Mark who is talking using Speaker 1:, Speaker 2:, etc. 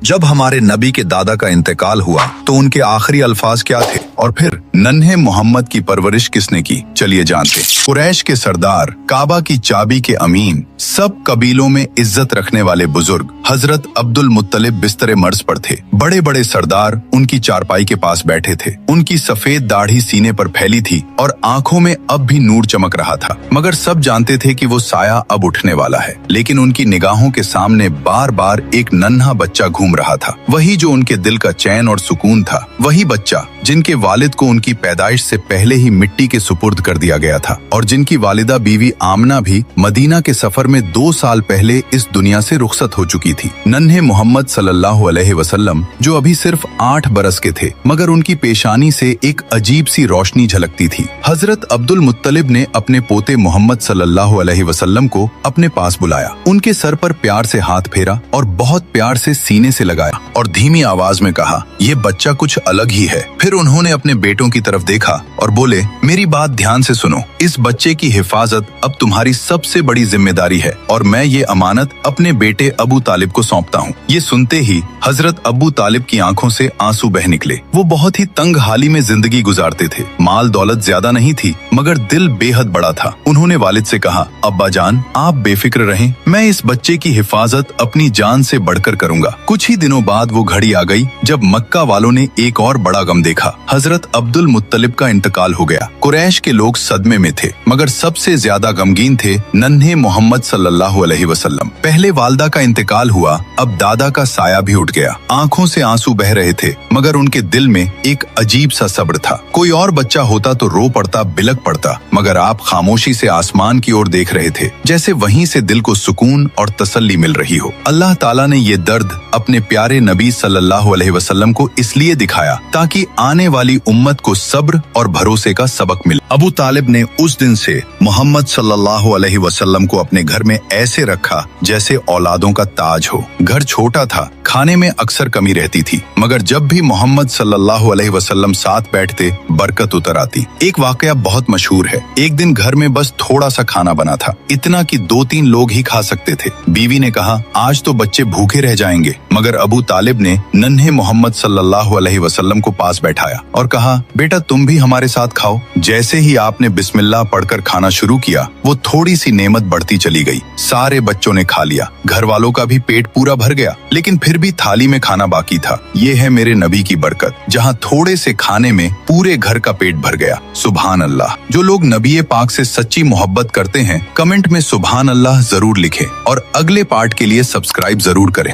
Speaker 1: जब हमारे नबी के दादा का इंतकाल हुआ तो उनके आखिरी अल्फाज क्या थे और फिर नन्हे मोहम्मद की परवरिश किसने की, चलिए जानते। कुरैश के सरदार, काबा की चाबी के अमीन, सब कबीलों में इज्जत रखने वाले बुजुर्ग हजरत अब्दुल मुत्तलिब बिस्तरे मर्ज पर थे। बड़े बड़े सरदार उनकी चारपाई के पास बैठे थे। उनकी सफेद दाढ़ी सीने पर फैली थी और आंखों में अब भी नूर चमक रहा था, मगर सब जानते थे कि वो साया अब उठने वाला है। लेकिन उनकी निगाहों के सामने बार बार एक नन्हा बच्चा घूम रहा था, वही जो उनके दिल का चैन और सुकून था, वही बच्चा जिनके वालिद को उनकी पैदाइश से पहले ही मिट्टी के सुपुर्द कर दिया गया था और जिनकी वालिदा बीवी आमना भी मदीना के सफर में 2 साल पहले इस दुनिया से रुखसत हो चुकी थी। नन्हे मोहम्मद सल्लल्लाहु अलैहि वसल्लम जो अभी सिर्फ 8 बरस के थे, मगर उनकी पेशानी से एक अजीब सी रोशनी झलकती थी। हजरत अब्दुल मुत्तलिब ने अपने पोते मोहम्मद सल्लल्लाहु अलैहि वसल्लम को अपने पास बुलाया, उनके सर पर प्यार से हाथ फेरा और बहुत प्यार से सीने से लगाया और धीमी आवाज में कहा, ये बच्चा कुछ अलग ही है। फिर उन्होंने अपने बेटों की तरफ देखा और बोले, मेरी बात ध्यान से सुनो, इस बच्चे की हिफाजत अब तुम्हारी सबसे बड़ी जिम्मेदारी है और मैं ये अमानत अपने बेटे अबू तालिब को सौंपता हूँ। ये सुनते ही हजरत अबू तालिब की आंखों से आंसू बह निकले। वो बहुत ही तंग हाली में जिंदगी गुजारते थे, माल दौलत ज्यादा नहीं थी, मगर दिल बेहद बड़ा था। उन्होंने वालिद से कहा, अब्बा जान आप बेफिक्र रहें, मैं इस बच्चे की हिफाजत अपनी जान से बढ़कर करूंगा। कुछ ही दिनों बाद वो घड़ी आ गई जब मक्का वालों ने एक और बड़ा गम देखा। हजरत अब्दुल मुत्तलिब का इंतकाल हो गया। कुरैश के लोग सदमे में थे, मगर सबसे ज्यादा गमगीन थे नन्हे मोहम्मद सल्लल्लाहु अलैहि वसल्लम। पहले वालदा का इंतकाल हुआ, अब दादा का साया भी उठ गया। आंखों से आंसू बह रहे थे, मगर उनके दिल में एक अजीब सा सब्र था। कोई और बच्चा होता तो रो पड़ता, बिलक पड़ता, मगर आप खामोशी से आसमान की ओर देख रहे थे, जैसे वहीं से दिल को सुकून और तसल्ली मिल रही हो। अल्लाह ताला ने ये दर्द अपने प्यारे नबी सल्लल्लाहु अलैहि वसल्लम को इसलिए दिखाया ताकि आने वाली उम्मत को सब्र और भरोसे का सबक मिले। अबू तालिब ने उस दिन से मोहम्मद सल्लल्लाहु अलैहि वसल्लम को अपने घर में ऐसे रखा जैसे औलादों का ताज हो। घर छोटा था, खाने में अक्सर कमी रहती थी, मगर जब भी मोहम्मद सल्लल्लाहु अलैहि वसल्लम साथ बैठते बरकत उतर आती। एक वाकया बहुत मशहूर है। एक दिन घर में बस थोड़ा सा खाना बना था, इतना कि 2-3 लोग ही खा सकते थे। बीवी ने कहा, आज तो बच्चे भूखे रह जाएंगे, मगर अबू तालिब ने नन्हे मोहम्मद सल्लल्लाहु अलैहि वसल्लम को पास बैठाया और कहा, बेटा तुम भी हमारे साथ खाओ। जैसे ही आपने बिस्मिल्लाह पढ़कर खाना शुरू किया, वो थोड़ी सी नेमत बढ़ती चली गई। सारे बच्चों ने खा लिया, घर वालों का भी पेट पूरा भर गया, लेकिन फिर भी थाली में खाना बाकी था। ये है मेरे नबी की बरकत, जहाँ थोड़े से खाने में पूरे घर का पेट भर गया। सुभान अल्लाह। जो लोग नबी पाक से सच्ची मोहब्बत करते हैं, कमेंट में सुभान अल्लाह जरूर लिखें और अगले पार्ट के लिए सब्सक्राइब जरूर करें।